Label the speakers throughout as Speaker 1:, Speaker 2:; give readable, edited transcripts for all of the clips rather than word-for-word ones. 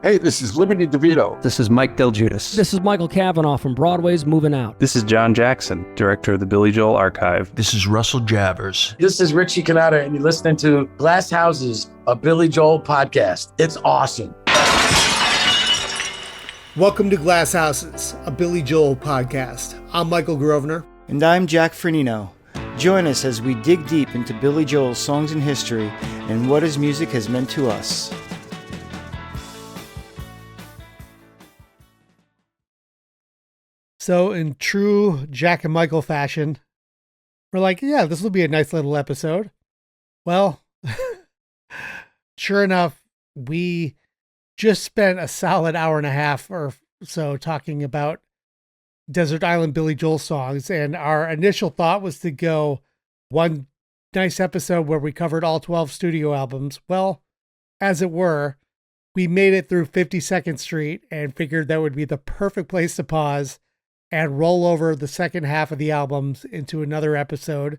Speaker 1: Hey, this is Liberty DeVito.
Speaker 2: This is Mike Del Giudice.
Speaker 3: This is Michael Cavanaugh from Broadway's Moving Out.
Speaker 4: This is John Jackson, director of the Billy Joel Archive.
Speaker 5: This is Russell Javers.
Speaker 6: This is Richie Canada, and you're listening to Glass Houses, a Billy Joel podcast. It's awesome.
Speaker 7: Welcome to Glass Houses, a Billy Joel podcast. I'm Michael Grosvenor.
Speaker 8: And I'm Jack Firneno. Join us as we dig deep into Billy Joel's songs and history and what his music has meant to us.
Speaker 7: So in true Jack and Michael fashion, we're like, yeah, this will be a nice little episode. Well, sure enough, we just spent a solid hour and a half or so talking about Desert Island Billy Joel songs. And our initial thought was to go one nice episode where we covered all 12 studio albums. Well, as it were, we made it through 52nd Street and figured that would be the perfect place to pause and roll over the second half of the albums into another episode.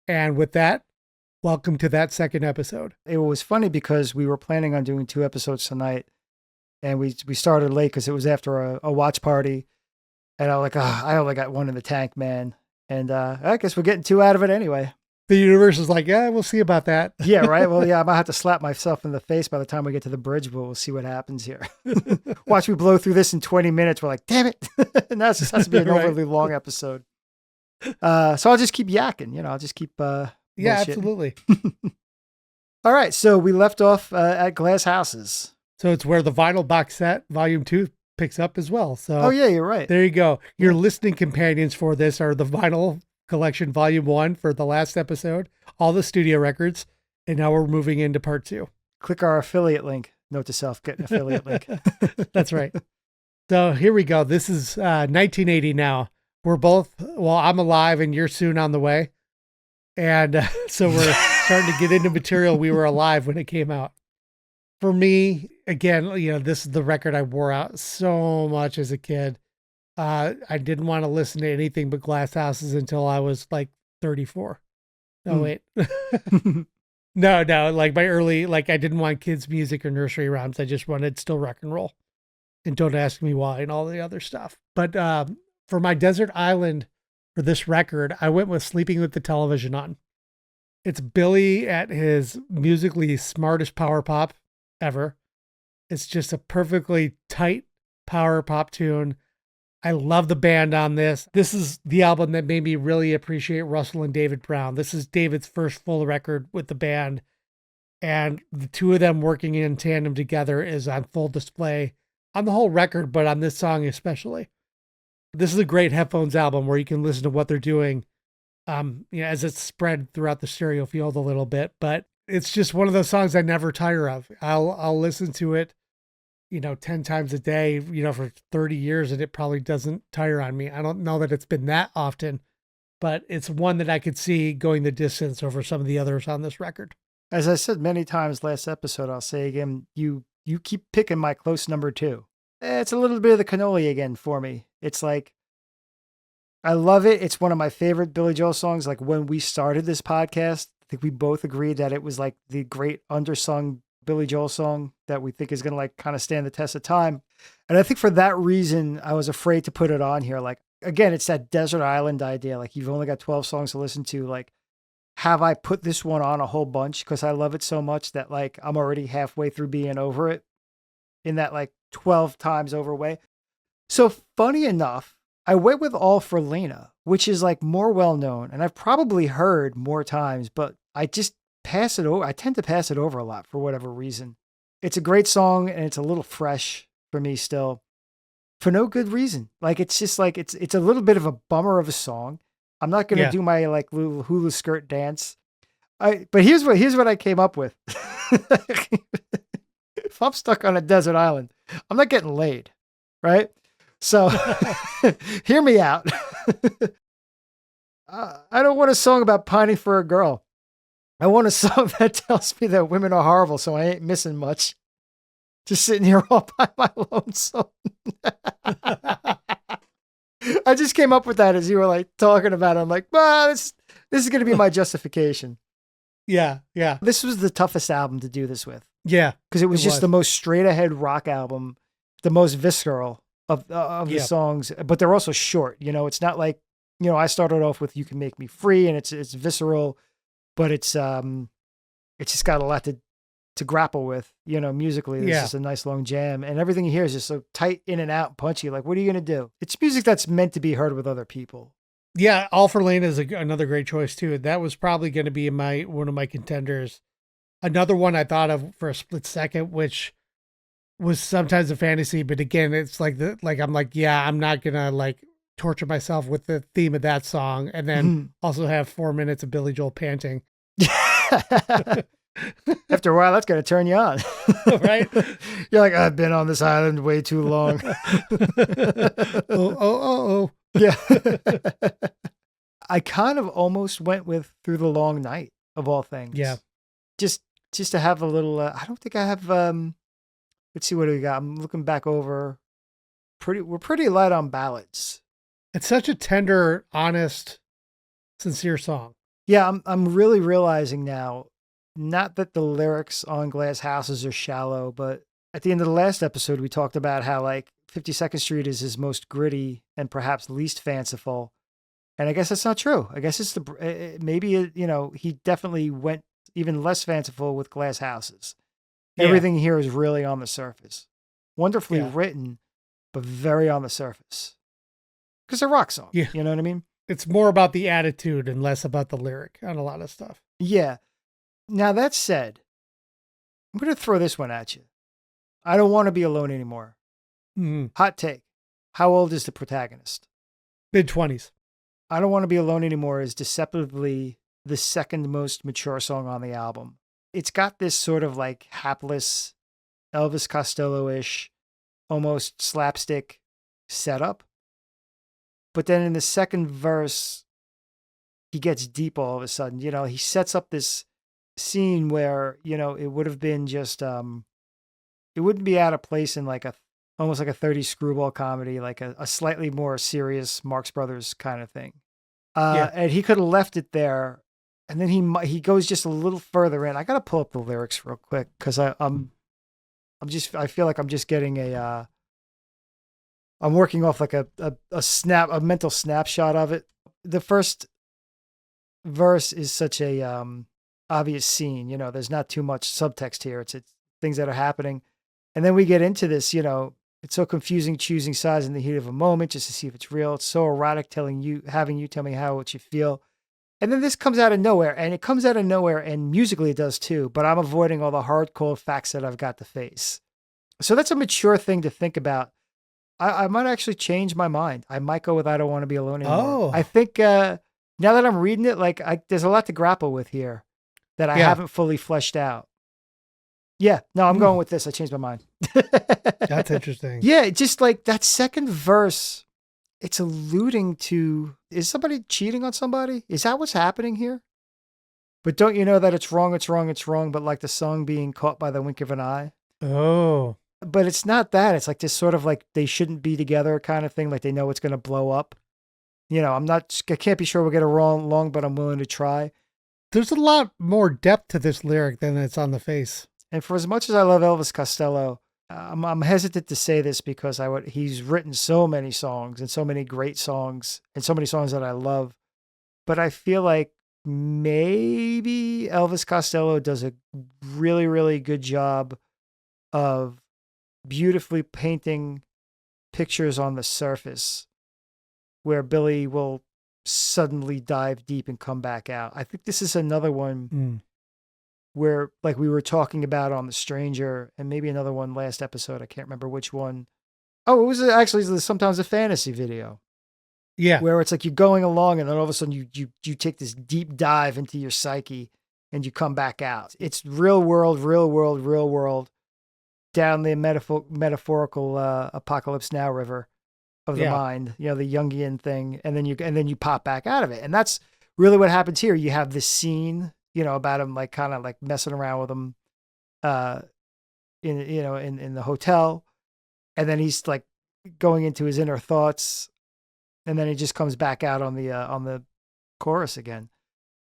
Speaker 7: And with that, welcome to that second episode.
Speaker 8: It was funny because we were planning on doing 2 episodes tonight, and we started late because it was after a watch party. And I'm like, I only got one in the tank, man. And I guess we're getting 2 out of it anyway.
Speaker 7: The universe is like, yeah, we'll see about that.
Speaker 8: Yeah, right? Well, yeah, I might have to slap myself in the face by the time we get to the bridge, but we'll see what happens here. Watch me blow through this in 20 minutes. We're like, damn it. And that just has to be an overly long episode. So I'll just keep yakking, I'll just keep
Speaker 7: Yeah, absolutely.
Speaker 8: All right, so we left off at Glass Houses.
Speaker 7: So it's where the vinyl box set, volume 2, picks up as well. So
Speaker 8: oh, yeah, you're right.
Speaker 7: There you go. Your listening companions for this are the vinyl collection volume 1 for the last episode, all the studio records, and now we're moving into part 2.
Speaker 8: Click our affiliate link. Note to self, get an affiliate link.
Speaker 7: That's right. So here we go. This is 1980 now. We're both, I'm alive and you're soon on the way. And so we're starting to get into material we were alive when it came out. For me, again, this is the record I wore out so much as a kid. I didn't want to listen to anything but Glass Houses until I was like 34. Oh, wait. No, like my early, I didn't want kids' music or nursery rhymes. I just wanted still rock and roll. And Don't Ask Me Why and all the other stuff. But for my Desert Island, for this record, I went with Sleeping with the Television On. It's Billy at his musically smartest power pop ever. It's just a perfectly tight power pop tune. I love the band on this. This is the album that made me really appreciate Russell and David Brown. This is David's first full record with the band. And the two of them working in tandem together is on full display on the whole record, but on this song especially. This is a great headphones album where you can listen to what they're doing as it's spread throughout the stereo field a little bit. But it's just one of those songs I never tire of. I'll listen to it 10 times a day, for 30 years, and it probably doesn't tire on me. I don't know that it's been that often, but it's one that I could see going the distance over some of the others on this record.
Speaker 8: As I said many times last episode, I'll say again, you keep picking my close number 2. It's a little bit of the cannoli again for me. It's like, I love it. It's one of my favorite Billy Joel songs. Like when we started this podcast, I think we both agreed that it was like the great undersung Billy Joel song that we think is going to kind of stand the test of time. And I think for that reason, I was afraid to put it on here. Like, again, it's that desert island idea. Like you've only got 12 songs to listen to. Like, have I put this one on a whole bunch? Cause I love it so much that I'm already halfway through being over it in that 12 times over way. So funny enough, I went with All for Lena, which is more well-known and I've probably heard more times, but I just pass it over. I tend to pass it over a lot for whatever reason. It's a great song and it's a little fresh for me still for no good reason. It's just it's a little bit of a bummer of a song. I'm not going to do my little hula skirt dance. But here's what I came up with. If I'm stuck on a desert island, I'm not getting laid, right? So hear me out. I don't want a song about pining for a girl. I want a song that tells me that women are horrible, so I ain't missing much. Just sitting here all by my lonesome. I just came up with that as you were talking about it. I'm like, well, this is going to be my justification.
Speaker 7: Yeah.
Speaker 8: This was the toughest album to do this with.
Speaker 7: Yeah.
Speaker 8: because it was
Speaker 7: It
Speaker 8: just
Speaker 7: was.
Speaker 8: the most straight ahead rock album, the most visceral of the
Speaker 7: Yeah.
Speaker 8: songs, but they're also short. It's not like, I started off with "You Can Make Me Free" and it's visceral, but it's just got a lot to grapple with, musically. This
Speaker 7: Yeah.
Speaker 8: is a nice long jam, and everything you hear is just so tight, in and out, punchy. Like, what are you going to do? It's music that's meant to be heard with other people.
Speaker 7: Yeah, All for Lane is another great choice too. That was probably going to be one of my contenders. Another one I thought of for a split second, which was sometimes a fantasy, but again, it's like I'm like, yeah, I'm not gonna like torture myself with the theme of that song, and then also have 4 minutes of Billy Joel panting.
Speaker 8: After a while, that's going to turn you on.
Speaker 7: Right?
Speaker 8: You're like, I've been on this island way too long.
Speaker 7: Oh.
Speaker 8: Yeah. I kind of almost went with "Through the Long Night" of all things.
Speaker 7: Yeah.
Speaker 8: Just to have a little, I don't think I have, let's see, what do we got? I'm looking back over. We're pretty light on ballads.
Speaker 7: It's such a tender, honest, sincere song.
Speaker 8: Yeah. I'm really realizing now, not that the lyrics on Glass Houses are shallow, but at the end of the last episode, we talked about how like 52nd Street is his most gritty and perhaps least fanciful. And I guess that's not true. I guess it's he definitely went even less fanciful with Glass Houses.
Speaker 7: Yeah.
Speaker 8: Everything here is really on the surface. Wonderfully
Speaker 7: Yeah.
Speaker 8: written, but very on the surface. Because they're rock songs.
Speaker 7: Yeah.
Speaker 8: You know what I mean?
Speaker 7: It's more about the attitude and less about the lyric on a lot of stuff.
Speaker 8: Yeah. Now, that said, I'm going to throw this one at you. I don't want to be alone anymore.
Speaker 7: Mm-hmm.
Speaker 8: Hot take. How old is the protagonist?
Speaker 7: Mid-20s.
Speaker 8: I Don't Want to Be Alone Anymore is deceptively the second most mature song on the album. It's got this sort of like hapless, Elvis Costello-ish, almost slapstick setup. But then in the second verse, he gets deep all of a sudden. He sets up this scene where, it would have been just, it wouldn't be out of place in like almost like a 30s screwball comedy, like a slightly more serious Marx Brothers kind of thing. And he could have left it there, and then he goes just a little further in. I got to pull up the lyrics real quick because I feel like I'm just getting I'm working off like a mental snapshot of it. The first verse is such a obvious scene. There's not too much subtext here. It's things that are happening. And then we get into this, it's so confusing choosing sides in the heat of a moment just to see if it's real. It's so erotic having you tell me what you feel. And then this comes out of nowhere, and it comes out of nowhere, and musically it does too, but I'm avoiding all the hard, cold facts that I've got to face. So that's a mature thing to think about. I might actually change my mind. I might go with "I Don't Want to Be Alone Anymore."
Speaker 7: Oh.
Speaker 8: I think now that I'm reading it, like there's a lot to grapple with here that I haven't fully fleshed out. Yeah, no, I'm going with this. I changed my mind.
Speaker 7: That's interesting.
Speaker 8: Yeah, just like that second verse, it's alluding to, is somebody cheating on somebody? Is that what's happening here? But don't you know that it's wrong, but like the song being caught by the wink of an eye?
Speaker 7: Oh.
Speaker 8: But it's not that. It's like this sort of like they shouldn't be together kind of thing. Like they know it's going to blow up. I can't be sure we'll get it wrong, but I'm willing to try.
Speaker 7: There's a lot more depth to this lyric than it's on the face.
Speaker 8: And for as much as I love Elvis Costello, I'm hesitant to say this because he's written so many songs and so many great songs and so many songs that I love. But I feel like maybe Elvis Costello does a really, really good job of beautifully painting pictures on the surface where Billy will suddenly dive deep and come back out. I think this is another one where, like we were talking about on The Stranger, and maybe another one last episode, I can't remember which one. Oh, it was actually sometimes a fantasy video.
Speaker 7: Yeah.
Speaker 8: Where it's like you're going along and then all of a sudden you take this deep dive into your psyche and you come back out. It's real world down the metaphorical Apocalypse Now river of the mind, the Jungian thing, and then you pop back out of it. And that's really what happens here. You have this scene, about him like kind of like messing around with him in the hotel, and then he's like going into his inner thoughts, and then he just comes back out on the chorus again.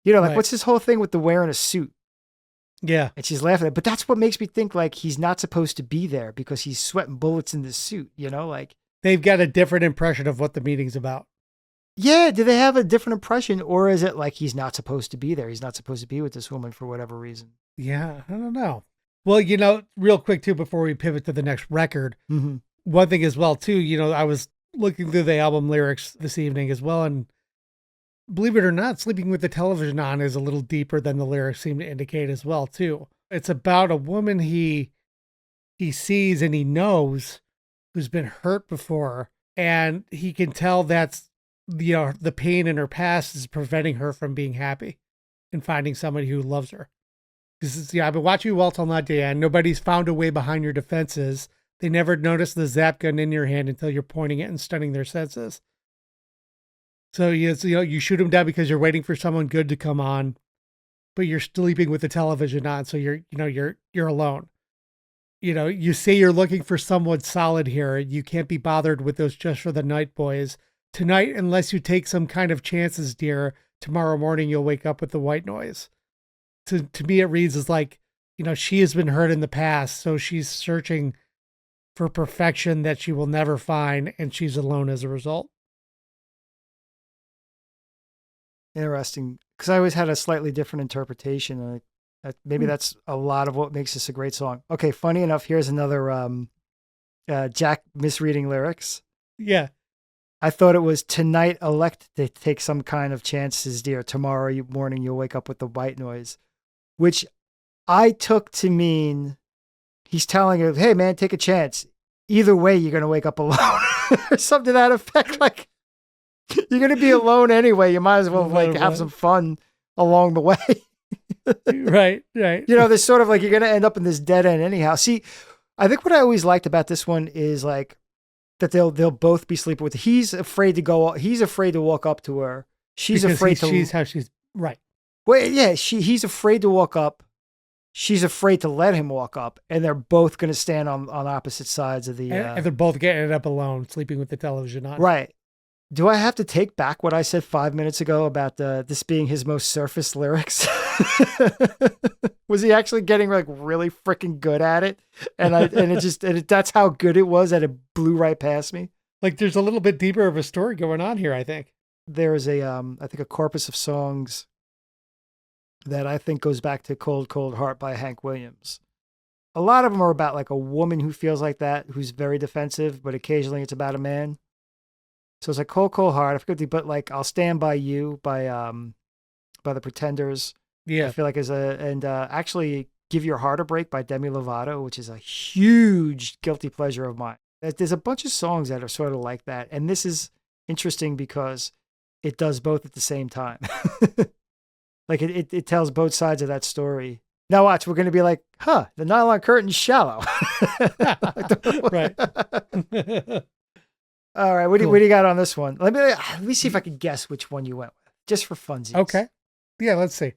Speaker 8: Like
Speaker 7: Right.
Speaker 8: What's this whole thing with the wearing a suit?
Speaker 7: Yeah.
Speaker 8: And she's laughing at it. But that's what makes me think like he's not supposed to be there because he's sweating bullets in this suit, like.
Speaker 7: They've got a different impression of what the meeting's about.
Speaker 8: Yeah, do they have a different impression, or is it like he's not supposed to be there? He's not supposed to be with this woman for whatever reason.
Speaker 7: Yeah, I don't know. Well, real quick too, before we pivot to the next record,
Speaker 8: Mm-hmm.
Speaker 7: one thing as well too, I was looking through the album lyrics this evening as well, and believe it or not, Sleeping with the Television On is a little deeper than the lyrics seem to indicate as well too. It's about a woman he sees and he knows who's been hurt before, and he can tell that's the pain in her past is preventing her from being happy and finding somebody who loves her. Because I've been watching you well till not day, and nobody's found a way behind your defenses. They never notice the zap gun in your hand until you're pointing it and stunning their senses. So you shoot them down because you're waiting for someone good to come on, but you're sleeping with the television on, so you're alone. You say you're looking for someone solid here. You can't be bothered with those just for the night boys. Tonight, unless you take some kind of chances, dear, tomorrow morning you'll wake up with the white noise. To me, it reads as like, she has been hurt in the past, so she's searching for perfection that she will never find, and she's alone as a result.
Speaker 8: Interesting, because I always had a slightly different interpretation. Maybe that's a lot of what makes this a great song. Okay, funny enough, here's another Jack misreading lyrics.
Speaker 7: Yeah.
Speaker 8: I thought it was tonight elect to take some kind of chances, dear. Tomorrow morning you'll wake up with the white noise, which I took to mean he's telling her, hey man, take a chance. Either way, you're going to wake up alone or something to that effect. Like you're going to be alone anyway. You might as well have some fun along the way.
Speaker 7: Right.
Speaker 8: There's sort of like, you're going to end up in this dead end anyhow. See, I think what I always liked about this one is like, that they'll both be sleeping with. He's afraid to walk up to her. She's afraid to.
Speaker 7: She's how she's right.
Speaker 8: Well, yeah, he's afraid to walk up. She's afraid to let him walk up, and they're both going to stand on opposite sides of the.
Speaker 7: And they're both getting it up alone, sleeping with the television on.
Speaker 8: Right. Do I have to take back what I said 5 minutes ago about this being his most surface lyrics? Was he actually getting like really freaking good at it? And that's how good it was that it blew right past me.
Speaker 7: Like there's a little bit deeper of a story going on here, I think.
Speaker 8: There is I think a corpus of songs that I think goes back to Cold, Cold Heart by Hank Williams. A lot of them are about like a woman who feels like that, who's very defensive, but occasionally it's about a man. So it's like Cold, Cold Heart. I forget but like I'll Stand By You by the Pretenders.
Speaker 7: Yeah.
Speaker 8: I feel like actually Give Your Heart a Break by Demi Lovato, which is a huge guilty pleasure of mine. There's a bunch of songs that are sort of like that. And this is interesting because it does both at the same time. Like it tells both sides of that story. Now watch, we're going to be like, the nylon curtain's shallow.
Speaker 7: Right.
Speaker 8: All right. What do you got on this one? Let me see if I can guess which one you went with, just for funsies.
Speaker 7: Okay. Yeah, let's see.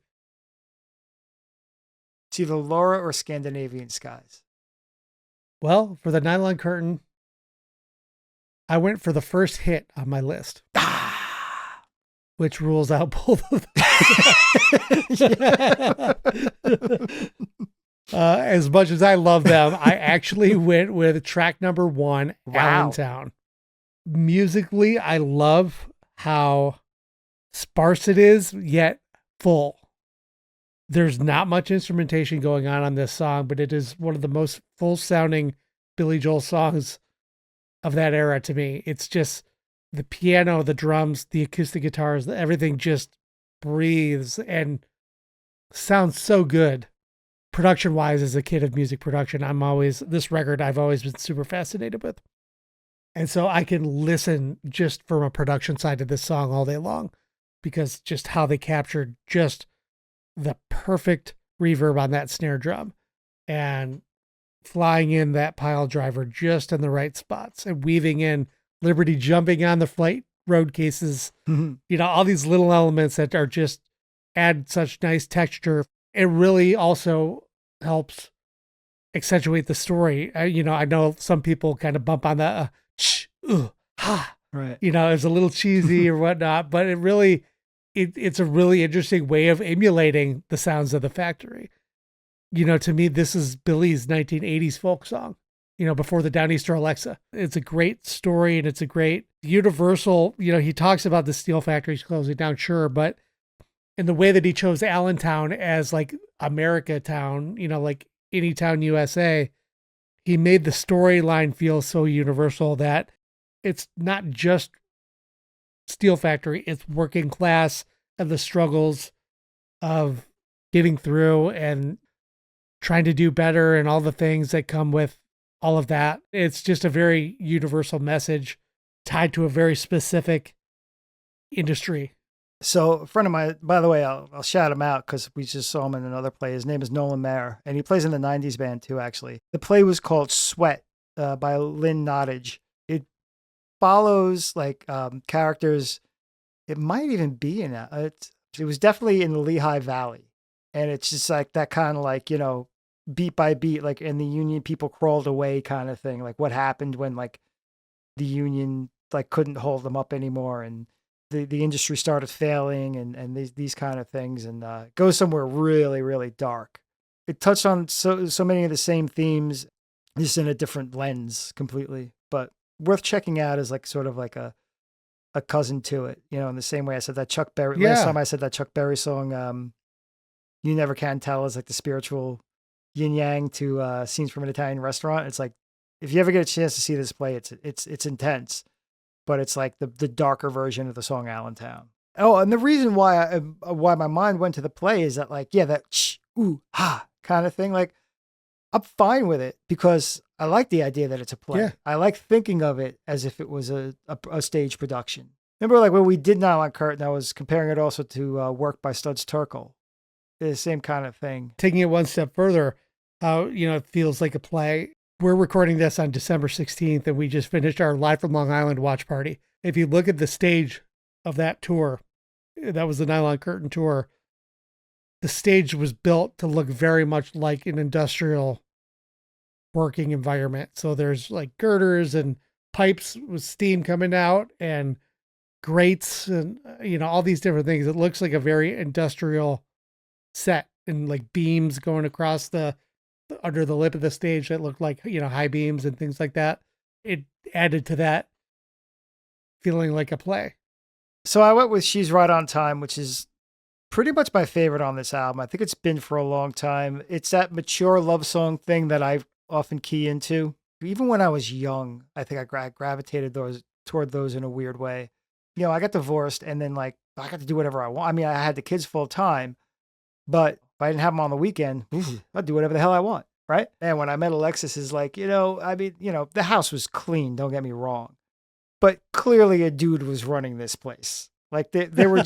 Speaker 8: It's either Laura or Scandinavian Skies.
Speaker 7: Well, for the nylon curtain, I went for the first hit on my list, which rules out both of them. As much as I love them, I actually went with track number 1, Allentown. Musically, I love how sparse it is, yet full. There's not much instrumentation going on this song, but it is one of the most full-sounding Billy Joel songs of that era to me. It's just the piano, the drums, the acoustic guitars, everything just breathes and sounds so good. Production-wise, as a kid of music production, this record I've always been super fascinated with. And so I can listen just from a production side of this song all day long, because just how they captured just the perfect reverb on that snare drum and flying in that pile driver just in the right spots and weaving in Liberty jumping on the flight road cases, all these little elements that are just add such nice texture. It really also helps accentuate the story. I know some people kind of bump on the
Speaker 8: right.
Speaker 7: It's a little cheesy or whatnot, but it really, it's a really interesting way of emulating the sounds of the factory. to me, this is Billy's 1980s folk song, before the Downeaster Alexa. It's a great story and it's a great universal, he talks about the steel factories closing down, sure, but in the way that he chose Allentown as like America town, like any town USA, he made the storyline feel so universal that it's not just steel factory, it's working class and the struggles of getting through and trying to do better and all the things that come with all of that. It's just a very universal message tied to a very specific industry.
Speaker 8: So a friend of mine, by the way, I'll shout him out because we just saw him in another play. His name is Nolan Mayer, and he plays in the 90s band too, actually. The play was called Sweat by Lynn Nottage. It follows like characters. It might even be in it was definitely in the Lehigh Valley. And it's just like that kind of like, beat by beat, like in the Union people crawled away kind of thing. Like what happened when like the Union like couldn't hold them up anymore and the industry started failing and these kind of things, and goes somewhere really, really dark. It touched on so many of the same themes, just in a different lens completely, but worth checking out as like sort of like a cousin to it, in the same way I said that Chuck Berry, last time I said that Chuck Berry song, You Never Can Tell, is like the spiritual yin yang to Scenes from an Italian Restaurant. It's like, if you ever get a chance to see this play, it's intense. But it's like the darker version of the song Allentown. Oh, and the reason why my mind went to the play is that like, that sh, ooh, ha kind of thing. Like, I'm fine with it because I like the idea that it's a play. Yeah. I like thinking of it as if it was a stage production. Remember like when we did Nylon Curtain, I was comparing it also to work by Studs Terkel. The same kind of thing.
Speaker 7: Taking it one step further, it feels like a play. We're recording this on December 16th, and we just finished our Live from Long Island watch party. If you look at the stage of that tour, that was the Nylon Curtain tour, the stage was built to look very much like an industrial working environment. So there's like girders and pipes with steam coming out and grates and, all these different things. It looks like a very industrial set and like beams going across under the lip of the stage that looked like, high beams and things like that. It added to that feeling like a play.
Speaker 8: So I went with She's Right on Time, which is pretty much my favorite on this album. I think it's been for a long time. It's that mature love song thing that I often key into. Even when I was young, I think I gravitated toward those in a weird way. I got divorced and then like I got to do whatever I want. I mean, I had the kids full time, but if I didn't have them on the weekend, I'd do whatever the hell I want, right? And when I met Alexis, is like, the house was clean, don't get me wrong. But clearly a dude was running this place. Like there were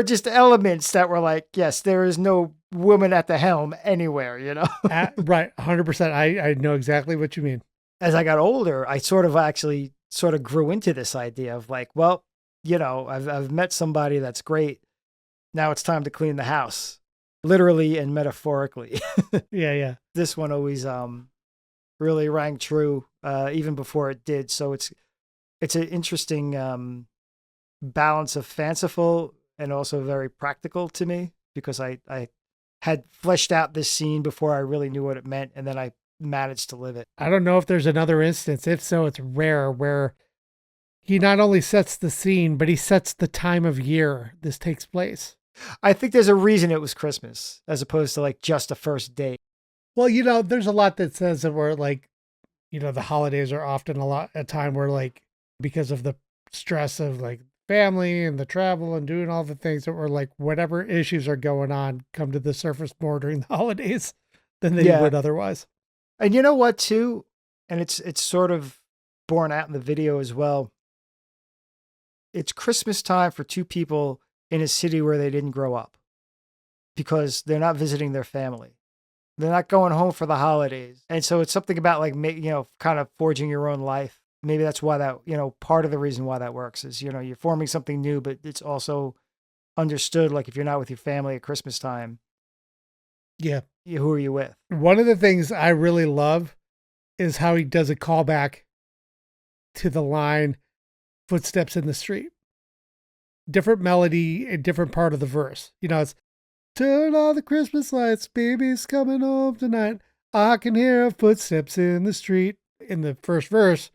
Speaker 8: just elements that were like, yes, there is no woman at the helm anywhere,
Speaker 7: Right, 100%. I know exactly what you mean.
Speaker 8: As I got older, I sort of grew into this idea of like, well, I've met somebody that's great. Now it's time to clean the house, literally and metaphorically.
Speaker 7: Yeah.
Speaker 8: This one always really rang true, even before it did. So it's an interesting balance of fanciful and also very practical to me, because I had fleshed out this scene before I really knew what it meant, and then I managed to live it.
Speaker 7: I don't know if there's another instance. If so, it's rare, where he not only sets the scene, but he sets the time of year this takes place.
Speaker 8: I think there's a reason it was Christmas as opposed to like just a first date.
Speaker 7: Well, there's a lot that says that we're like, the holidays are often a time where like, because of the stress of like family and the travel and doing all the things that we're like, whatever issues are going on come to the surface more during the holidays than they would otherwise.
Speaker 8: And you know what too? And it's sort of borne out in the video as well. It's Christmas time for two people in a city where they didn't grow up because they're not visiting their family. They're not going home for the holidays. And so it's something about like, kind of forging your own life. Maybe that's why that, part of the reason why that works is, you're forming something new, but it's also understood. Like if you're not with your family at Christmas time.
Speaker 7: Yeah.
Speaker 8: Who are you with?
Speaker 7: One of the things I really love is how he does a callback to the line, footsteps in the street. Different melody, a different part of the verse. It's Turn on the Christmas lights, baby's coming home tonight. I can hear footsteps in the street in the first verse,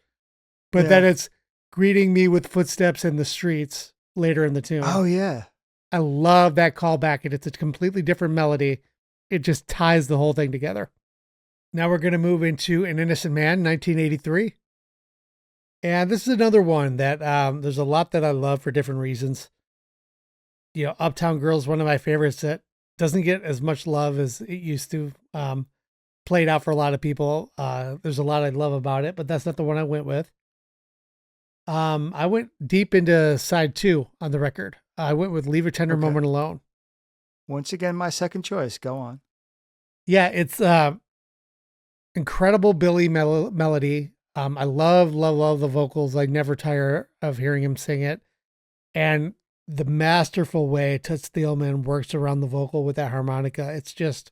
Speaker 7: but then it's greeting me with footsteps in the streets later in the tune.
Speaker 8: Oh, yeah.
Speaker 7: I love that callback, and it's a completely different melody. It just ties the whole thing together. Now we're going to move into An Innocent Man, 1983. And this is another one that there's a lot that I love for different reasons. You know, Uptown Girl is one of my favorites that doesn't get as much love as it used to. Played out for a lot of people. There's a lot I love about it, but that's not the one I went with. I went deep into side 2 on the record. I went with Leave a Tender Moment Alone.
Speaker 8: Once again, my second choice. Go on.
Speaker 7: Yeah, it's incredible Billy melody. I love the vocals. I never tire of hearing him sing it. And the masterful way Toots Thielemans works around the vocal with that harmonica. It's just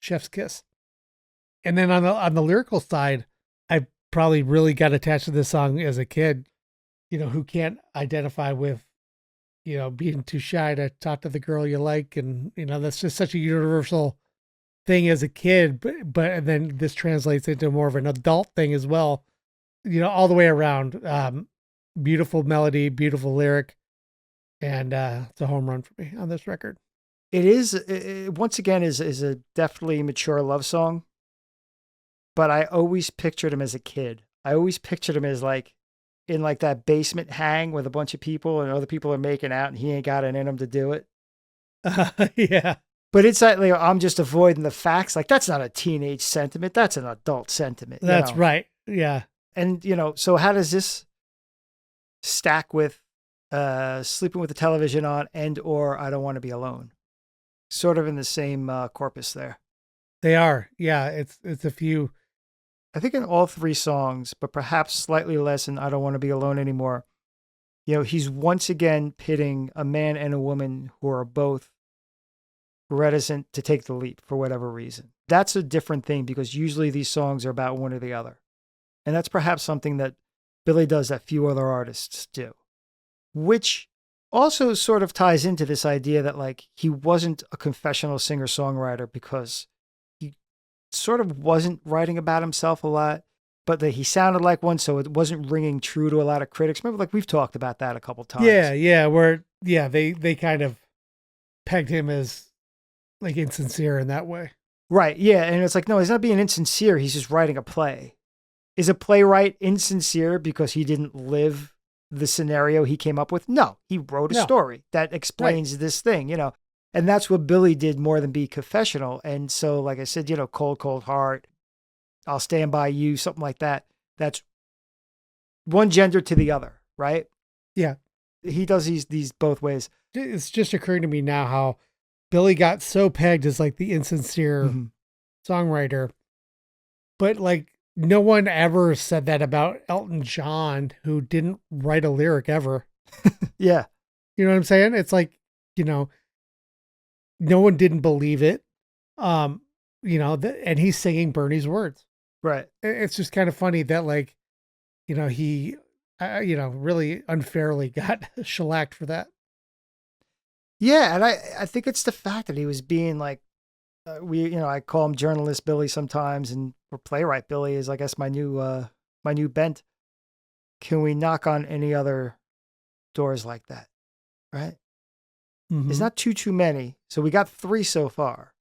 Speaker 7: chef's kiss. And then on the lyrical side, I probably really got attached to this song as a kid, you know, who can't identify with, you know, being too shy to talk to the girl you like. And, you know, that's just such a universal thing as a kid, but then this translates into more of an adult thing as well, you know, all the way around. Beautiful melody, beautiful lyric, and it's a home run for me on this record.
Speaker 8: It is, once again, is a definitely mature love song, but I always pictured him as a kid. I always pictured him as like in like that basement hang with a bunch of people and other people are making out and he ain't got it in him to do it.
Speaker 7: Yeah.
Speaker 8: But it's like, I'm just avoiding the facts. Like, that's not a teenage sentiment. That's an adult sentiment.
Speaker 7: That's right. Yeah.
Speaker 8: And, you know, so how does this stack with Sleeping with the Television On and or I Don't Want to Be Alone? Sort of in the same corpus there.
Speaker 7: They are. Yeah. It's a few.
Speaker 8: I think in all 3 songs, but perhaps slightly less in I Don't Want to Be Alone Anymore, you know, he's once again pitting a man and a woman who are both reticent to take the leap for whatever reason. That's a different thing because usually these songs are about one or the other. And that's perhaps something that Billy does that few other artists do, which also sort of ties into this idea that like he wasn't a confessional singer-songwriter because he sort of wasn't writing about himself a lot, but that he sounded like one, so it wasn't ringing true to a lot of critics. Remember, like we've talked about that a couple times.
Speaker 7: Yeah, they kind of pegged him as like insincere in that way.
Speaker 8: Right, yeah, and it's like, no, he's not being insincere, he's just writing a play. Is a playwright insincere because he didn't live the scenario he came up with? No, he wrote a story that explains this thing, you know. And that's what Billy did more than be confessional. And so, like I said, you know, Cold, Cold Heart, I'll Stand By You, something like that. That's one gender to the other, right?
Speaker 7: Yeah.
Speaker 8: He does these both ways.
Speaker 7: It's just occurring to me now how Billy got so pegged as like the insincere songwriter, but like no one ever said that about Elton John, who didn't write a lyric ever.
Speaker 8: Yeah.
Speaker 7: You know what I'm saying? It's like, you know, no one didn't believe it. You know, and he's singing Bernie's words.
Speaker 8: Right.
Speaker 7: It's just kind of funny that like, you know, he, you know, really unfairly got shellacked for that.
Speaker 8: Yeah. And I think it's the fact that he was being like, I call him journalist Billy sometimes, or playwright Billy is, I guess, my new bent. Can we knock on any other doors like that? Right.
Speaker 7: Mm-hmm.
Speaker 8: There's not too many. So we got 3 so far.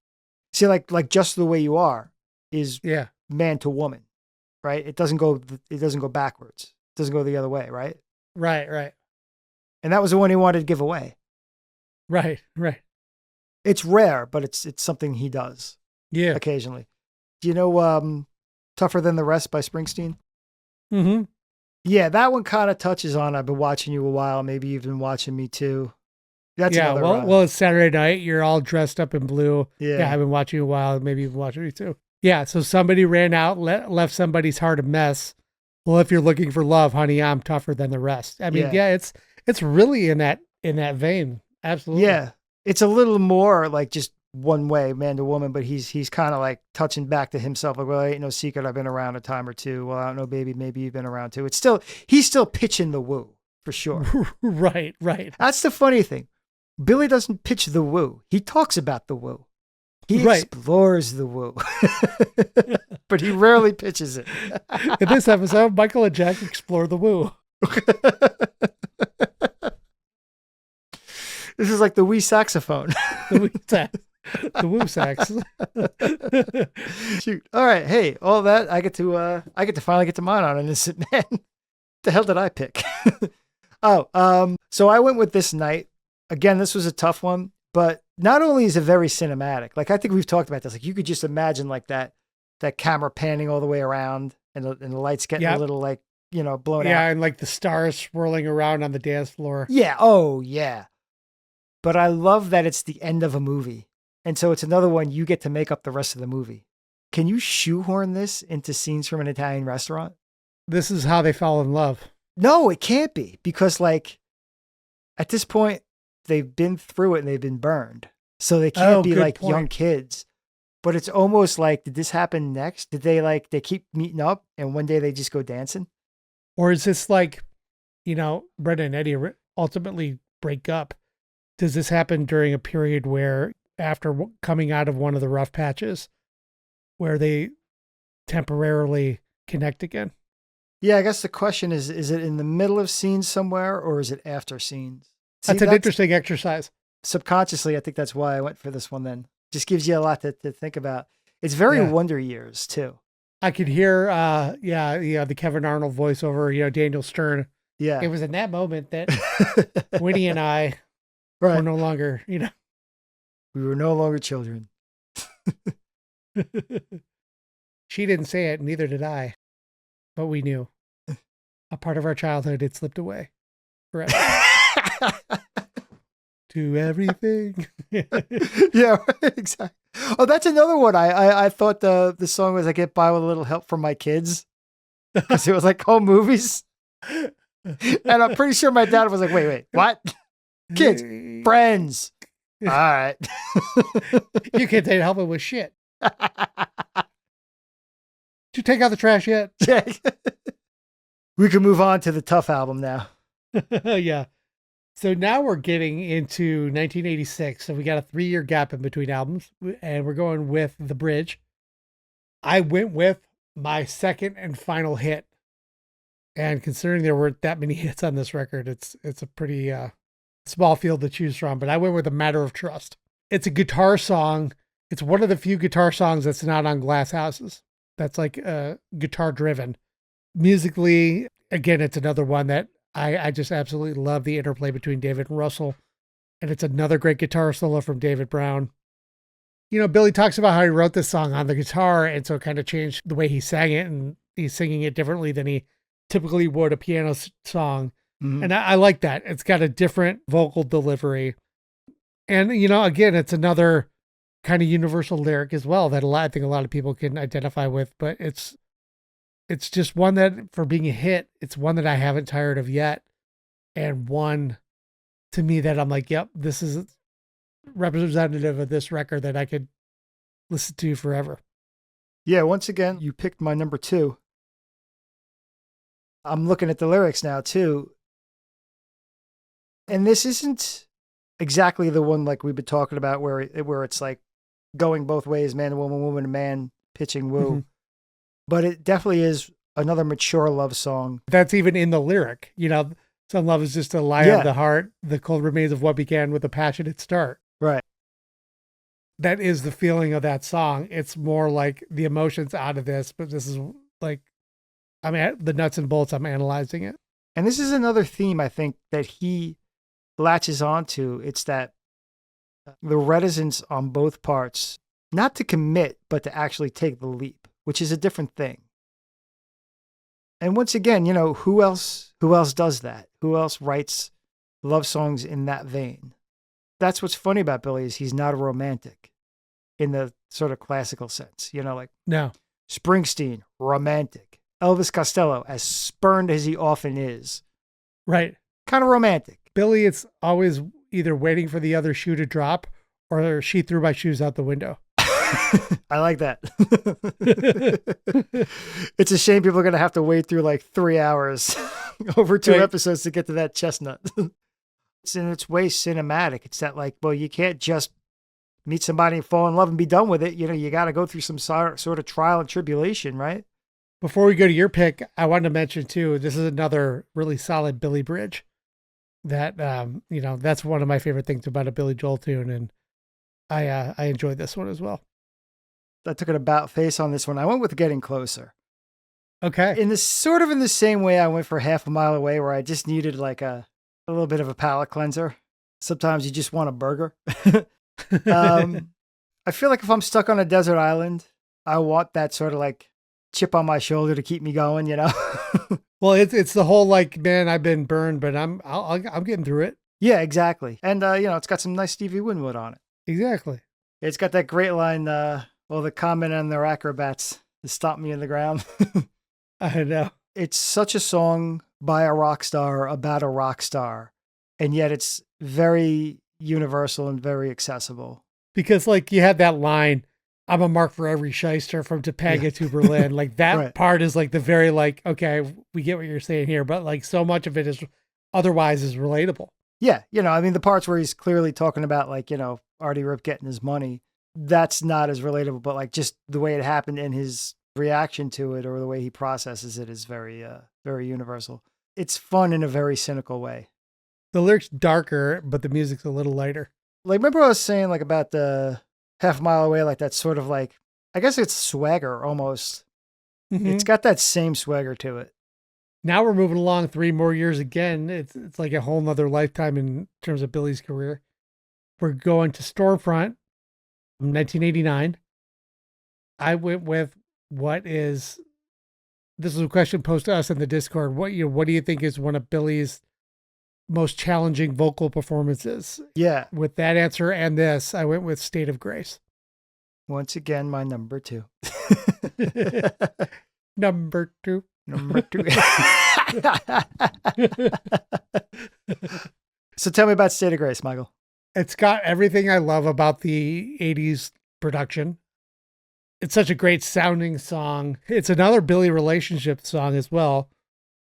Speaker 8: See, like Just the Way You Are is man to woman, right? It doesn't go backwards. It doesn't go the other way, right?
Speaker 7: Right.
Speaker 8: And that was the one he wanted to give away.
Speaker 7: Right.
Speaker 8: It's rare, but it's something he does.
Speaker 7: Yeah.
Speaker 8: Occasionally. Do you know Tougher Than the Rest by Springsteen?
Speaker 7: Mm-hmm.
Speaker 8: Yeah, that one kind of touches on I've been watching you a while. Maybe you've been watching me too. That's another,
Speaker 7: well, it's Saturday night. You're all dressed up in blue.
Speaker 8: Yeah,
Speaker 7: I've been watching you a while. Maybe you've been watching me too. Yeah, so somebody ran out, left somebody's heart a mess. Well, if you're looking for love, honey, I'm tougher than the rest. I mean, it's really in that vein. Absolutely.
Speaker 8: Yeah, it's a little more like just one way, man to woman, but he's kind of like touching back to himself. Like, well, it ain't no secret I've been around a time or two. Well, I don't know, baby, maybe you've been around too. He's still pitching the woo for sure.
Speaker 7: Right.
Speaker 8: That's the funny thing. Billy doesn't pitch the woo. He talks about the woo. He
Speaker 7: Right.
Speaker 8: explores the woo. But he rarely pitches it.
Speaker 7: In this episode, Michael and Jack explore the woo.
Speaker 8: This is like the wee saxophone.
Speaker 7: The woo sax. The woo sax.
Speaker 8: Shoot. All right. Hey, all that I get to finally get to mine on Innocent Man. The hell did I pick? So I went with This Night. Again, this was a tough one, but not only is it very cinematic, like I think we've talked about this, like you could just imagine like that camera panning all the way around and the lights getting a little like, blown out.
Speaker 7: Yeah, and like the stars swirling around on the dance floor.
Speaker 8: Yeah. Oh, yeah. But I love that it's the end of a movie. And so it's another one you get to make up the rest of the movie. Can you shoehorn this into scenes from an Italian restaurant?
Speaker 7: This is how they fell in love.
Speaker 8: No, it can't be, because like at this point they've been through it and they've been burned. So they can't be like young kids. But it's almost like, did this happen next? Did they keep meeting up and one day they just go dancing?
Speaker 7: Or is this like, Brenda and Eddie ultimately break up? Does this happen during a period where after coming out of one of the rough patches where they temporarily connect again?
Speaker 8: Yeah, I guess the question is it in the middle of scenes somewhere or is it after scenes?
Speaker 7: That's an interesting exercise.
Speaker 8: Subconsciously, I think that's why I went for this one then. Just gives you a lot to think about. It's very Wonder Years too.
Speaker 7: I could hear, the Kevin Arnold voiceover, Daniel Stern.
Speaker 8: Yeah.
Speaker 7: It was in that moment that Winnie and I were no longer,
Speaker 8: We were no longer children.
Speaker 7: She didn't say it, neither did I. But we knew. A part of our childhood had slipped away forever. To everything.
Speaker 8: Yeah, exactly. Oh, that's another one. I thought the song was I Get By With a Little Help From My Kids. Because it was like home movies. And I'm pretty sure my dad was like, wait, what? Kids, friends. All right.
Speaker 7: You can't take help it with shit. Did you take out the trash yet?
Speaker 8: We can move on to the Tough album now.
Speaker 7: Yeah. So now we're getting into 1986. So we got a 3-year gap in between albums, and we're going with The Bridge. I went with my second and final hit. And considering there weren't that many hits on this record, it's a pretty small field to choose from. But I went with A Matter of Trust. It's a guitar song. It's one of the few guitar songs that's not on Glass Houses. That's like guitar driven. Musically, again, it's another one that I just absolutely love the interplay between David and Russell. And it's another great guitar solo from David Brown. Billy talks about how he wrote this song on the guitar, and so it kind of changed the way he sang it, and he's singing it differently than he typically would a piano song. Mm-hmm. And I like that. It's got a different vocal delivery. And, again, it's another kind of universal lyric as well that I think a lot of people can identify with, but it's just one that, for being a hit, it's one that I haven't tired of yet. And one to me that I'm like, yep, this is representative of this record that I could listen to forever.
Speaker 8: Yeah, once again, you picked my number 2. I'm looking at the lyrics now too. And this isn't exactly the one like we've been talking about where it's like going both ways, man to woman, woman to man, pitching woo. Mm-hmm. But it definitely is another mature love song.
Speaker 7: That's even in the lyric. Some love is just a lie of the heart. The cold remains of what began with a passionate start.
Speaker 8: Right.
Speaker 7: That is the feeling of that song. It's more like the emotions out of this, but this is like, the nuts and bolts, I'm analyzing it.
Speaker 8: And this is another theme, I think, that he latches onto. It's that the reticence on both parts, not to commit, but to actually take the leap, which is a different thing. And once again, who else does that? Who else writes love songs in that vein? That's what's funny about Billy is he's not a romantic in the sort of classical sense,
Speaker 7: No.
Speaker 8: Springsteen, romantic. Elvis Costello, as spurned as he often is.
Speaker 7: Right.
Speaker 8: Kind of romantic. Billy,
Speaker 7: it's always either waiting for the other shoe to drop or she threw my shoes out the window.
Speaker 8: I like that. It's a shame people are going to have to wait through like 3 hours over 2 episodes to get to that chestnut. It's in its way cinematic. It's that like, well, you can't just meet somebody and fall in love and be done with it. You know, you got to go through some sort of trial and tribulation, right?
Speaker 7: Before we go to your pick, I wanted to mention too, this is another really solid Billy bridge that, that's one of my favorite things about a Billy Joel tune. And I enjoyed this one as well.
Speaker 8: I took an about face on this one. I went with Getting Closer.
Speaker 7: Okay.
Speaker 8: In the same way I went for Half a Mile Away, where I just needed like a little bit of a palate cleanser. Sometimes you just want a burger. I feel like if I'm stuck on a desert island, I want that sort of like chip on my shoulder to keep me going, you know?
Speaker 7: Well, it's the whole like, man, I've been burned, but I'm getting through it.
Speaker 8: Yeah, exactly. And it's got some nice Stevie Winwood on it.
Speaker 7: Exactly.
Speaker 8: It's got that great line, the comment on their acrobats to stomp me in the ground.
Speaker 7: I know.
Speaker 8: It's such a song by a rock star about a rock star, and yet it's very universal and very accessible.
Speaker 7: Because like you had that line, I'm a mark for every shyster from Topanga to Berlin. Like that
Speaker 8: Right.
Speaker 7: part is like the very like, okay, we get what you're saying here, but like so much of it is otherwise is relatable.
Speaker 8: Yeah, the parts where he's clearly talking about like, Artie Rip getting his money, that's not as relatable, but like just the way it happened and his reaction to it or the way he processes it is very, very universal. It's fun in a very cynical way.
Speaker 7: The lyrics darker, but the music's a little lighter.
Speaker 8: Like, remember I was saying like about the Half a Mile Away, like that sort of like, I guess it's swagger almost.
Speaker 7: Mhm.
Speaker 8: It's got that same swagger to it.
Speaker 7: Now we're moving along 3 more years again. It's like a whole nother lifetime in terms of Billy's career. We're going to Stormfront from 1989. I went with this is a question posed to us in the Discord. What do you think is one of Billy's most challenging vocal performances?
Speaker 8: Yeah.
Speaker 7: With that answer and this, I went with State of Grace.
Speaker 8: Once again, my number 2.
Speaker 7: Number 2.
Speaker 8: Number 2. So tell me about State of Grace, Michael.
Speaker 7: It's got everything I love about the 80s production. It's such a great sounding song. It's another Billy relationship song as well.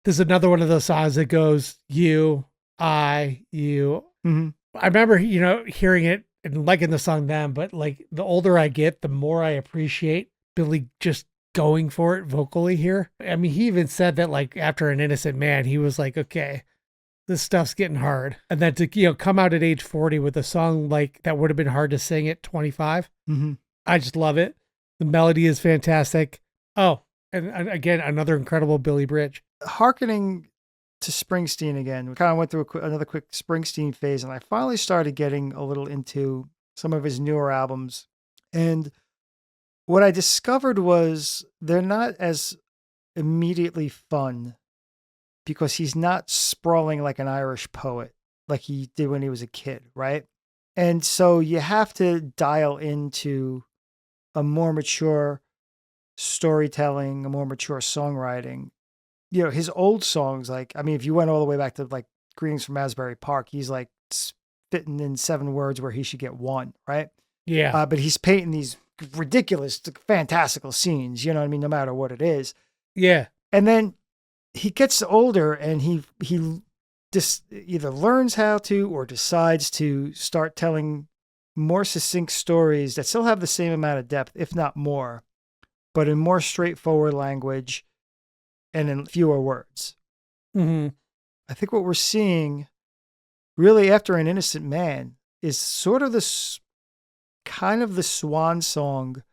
Speaker 7: This is another one of those songs that goes, you, I, you.
Speaker 8: Mm-hmm.
Speaker 7: I remember, hearing it and liking the song then, but like the older I get, the more I appreciate Billy just going for it vocally here. I mean, he even said that like after An Innocent Man, he was like, okay, this stuff's getting hard. And then to, come out at age 40 with a song like that would have been hard to sing at 25.
Speaker 8: Mm-hmm.
Speaker 7: I just love it. The melody is fantastic. Oh, and again, another incredible Billy bridge.
Speaker 8: Harkening to Springsteen again, we kind of went through another quick Springsteen phase, and I finally started getting a little into some of his newer albums. And what I discovered was they're not as immediately fun because he's not sprawling like an Irish poet like he did when he was a kid, right? And so you have to dial into a more mature storytelling, a more mature songwriting. His old songs, if you went all the way back to like Greetings from Asbury Park, he's like spitting in 7 words where he should get 1, right?
Speaker 7: Yeah.
Speaker 8: But he's painting these ridiculous, fantastical scenes, no matter what it is.
Speaker 7: Yeah.
Speaker 8: And then he gets older and he just either learns how to or decides to start telling more succinct stories that still have the same amount of depth, if not more, but in more straightforward language and in fewer words.
Speaker 7: Mm-hmm.
Speaker 8: I think what we're seeing really after An Innocent Man is sort of this kind of the swan song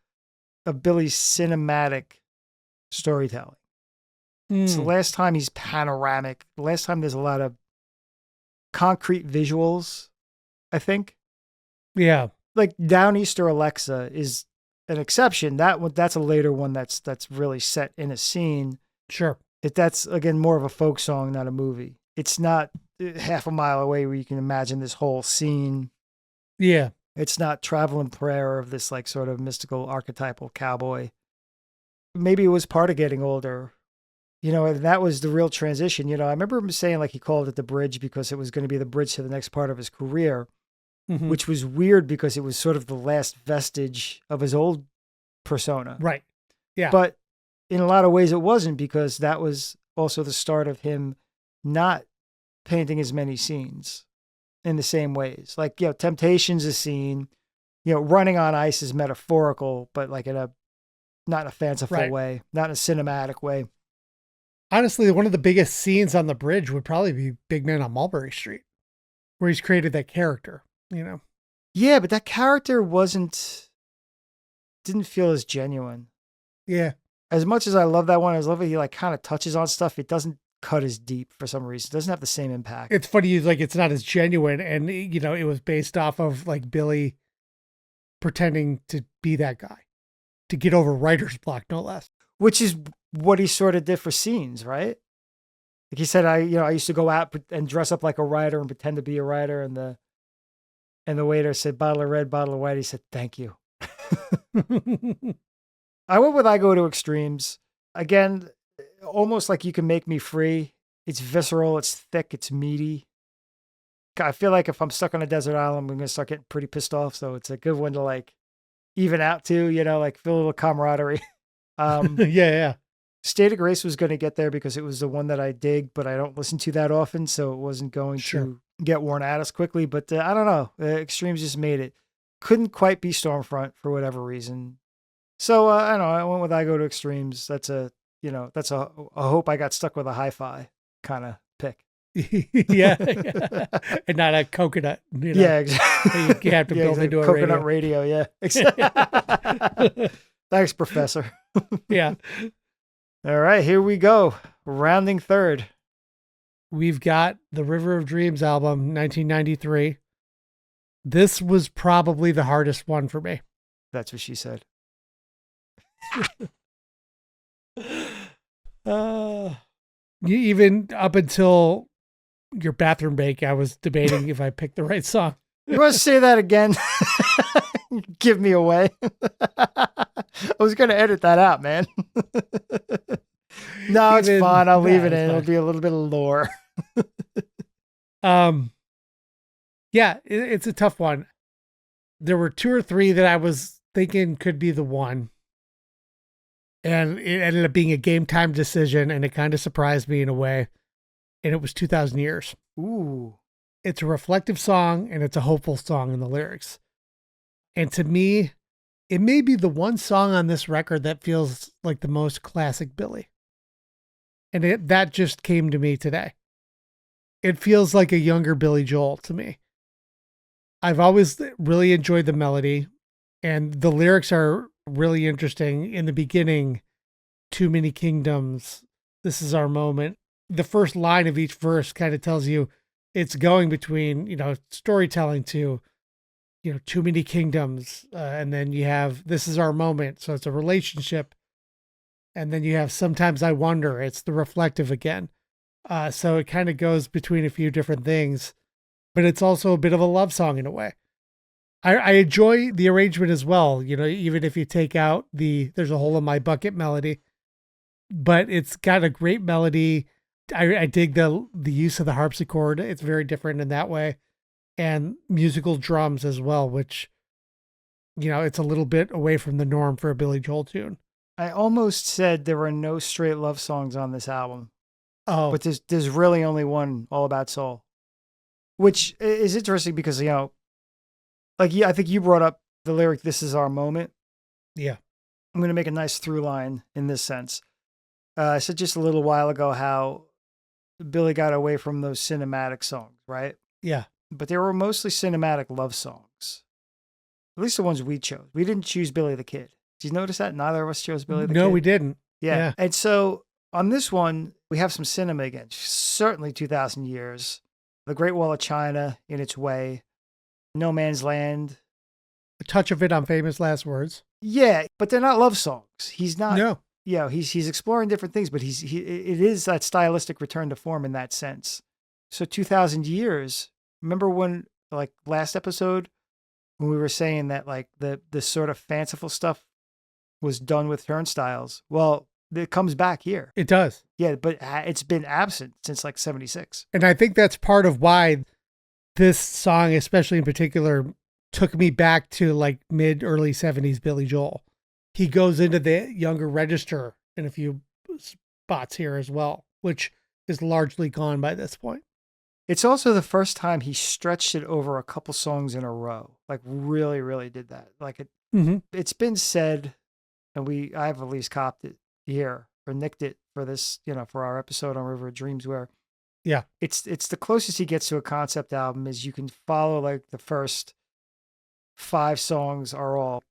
Speaker 8: of Billy's cinematic storytelling. It's the last time he's panoramic. The last time there's a lot of concrete visuals, I think.
Speaker 7: Yeah.
Speaker 8: Like Downeaster Alexa is an exception. That's a later one that's really set in a scene.
Speaker 7: Sure.
Speaker 8: That's again more of a folk song, not a movie. It's not Half a Mile Away where you can imagine this whole scene.
Speaker 7: Yeah.
Speaker 8: It's not Traveling Prayer of this like sort of mystical archetypal cowboy. Maybe it was part of getting older. And that was the real transition. I remember him saying like he called it the bridge because it was going to be the bridge to the next part of his career.
Speaker 7: Mm-hmm.
Speaker 8: Which was weird because it was sort of the last vestige of his old persona.
Speaker 7: Right. Yeah.
Speaker 8: But in a lot of ways it wasn't, because that was also the start of him not painting as many scenes. in the same ways. Like, Temptation's a scene, Running on Ice is metaphorical, but like not in a fanciful way, not in a cinematic way.
Speaker 7: Honestly, one of the biggest scenes on the bridge would probably be Big Man on Mulberry Street, where he's created that character,
Speaker 8: Yeah, but that character didn't feel as genuine.
Speaker 7: Yeah.
Speaker 8: As much as I love that one, I love it. He like kind of touches on stuff. It doesn't cut as deep for some reason. It doesn't have the same impact.
Speaker 7: It's funny, like it's not as genuine, and it was based off of like Billy pretending to be that guy, to get over writer's block, no less.
Speaker 8: Which is what he sort of did for scenes, right? Like he said, I used to go out and dress up like a writer and pretend to be a writer, and the waiter said, "Bottle of red, bottle of white." He said, "Thank you." I went with I Go to Extremes. Again, almost like You Can Make Me Free. It's visceral, it's thick, it's meaty. I feel like if I'm stuck on a desert island, I'm going to start getting pretty pissed off. So it's a good one to like even out to, like feel a little camaraderie.
Speaker 7: Yeah.
Speaker 8: State of Grace was going to get there because it was the one that I dig, but I don't listen to that often. So it wasn't going to get worn out as quickly. But I don't know. Extremes just made it. Couldn't quite be Stormfront for whatever reason. So I don't know. I went with I Go to Extremes. That's a hope I got stuck with a hi-fi kind of pick.
Speaker 7: Yeah. And not a coconut.
Speaker 8: Yeah, exactly.
Speaker 7: You have to build into a
Speaker 8: coconut
Speaker 7: radio.
Speaker 8: Yeah. Thanks, Professor.
Speaker 7: Yeah.
Speaker 8: All right, here we go. Rounding third.
Speaker 7: We've got the River of Dreams album, 1993. This was probably the hardest one for me.
Speaker 8: That's what she said.
Speaker 7: Even up until your bathroom break, I was debating if I picked the right song.
Speaker 8: You want to say that again? Give me away. I was going to edit that out, man. No, it's fine. I'll leave it in. It'll be a little bit of lore.
Speaker 7: Yeah, it's a tough one. There were 2 or 3 that I was thinking could be the one. And it ended up being a game time decision, and it kind of surprised me in a way. And it was 2,000 Years.
Speaker 8: Ooh.
Speaker 7: It's a reflective song, and it's a hopeful song in the lyrics. And to me, it may be the one song on this record that feels like the most classic Billy. And that just came to me today. It feels like a younger Billy Joel to me. I've always really enjoyed the melody, and the lyrics are really interesting. In the beginning, too many kingdoms, this is our moment. The first line of each verse kind of tells you it's going between, storytelling to, too many kingdoms. And then you have, this is our moment. So it's a relationship. And then you have Sometimes I Wonder. It's the reflective again. So it kind of goes between a few different things, but it's also a bit of a love song in a way. I enjoy the arrangement as well. Even if you take out There's a Hole in My Bucket melody, but it's got a great melody. I dig the use of the harpsichord. It's very different in that way, and musical drums as well, which, it's a little bit away from the norm for a Billy Joel tune.
Speaker 8: I almost said there were no straight love songs on this album.
Speaker 7: Oh,
Speaker 8: but there's really only one, All About Soul, which is interesting because, I think you brought up the lyric, "This is our moment."
Speaker 7: Yeah.
Speaker 8: I'm going to make a nice through line in this sense. I said just a little while ago how Billy got away from those cinematic songs, right?
Speaker 7: Yeah.
Speaker 8: But they were mostly cinematic love songs. At least the ones we chose. We didn't choose Billy the Kid. Did you notice that? Neither of us chose Billy the Kid.
Speaker 7: No, we didn't.
Speaker 8: Yeah. And so on this one, we have some cinema again. Certainly 2,000 Years. The Great Wall of China in its way. No Man's Land.
Speaker 7: A touch of it on Famous Last Words.
Speaker 8: Yeah, but they're not love songs. He's not.
Speaker 7: No.
Speaker 8: Yeah, he's exploring different things, but it is that stylistic return to form in that sense. So 2,000 Years. Remember when, like last episode, when we were saying that like the sort of fanciful stuff was done with Turnstiles? Well, it comes back here.
Speaker 7: It does.
Speaker 8: Yeah, but it's been absent since like 76.
Speaker 7: And I think that's part of why this song, especially in particular, took me back to like early 70s Billy Joel. He goes into the younger register in a few spots here as well, which is largely gone by this point.
Speaker 8: It's also the first time he stretched it over a couple songs in a row. Like really, really did that. Like it's been said, and I've at least copped it here or nicked it for this, for our episode on River of Dreams, where it's the closest he gets to a concept album is you can follow like the first 5 songs are all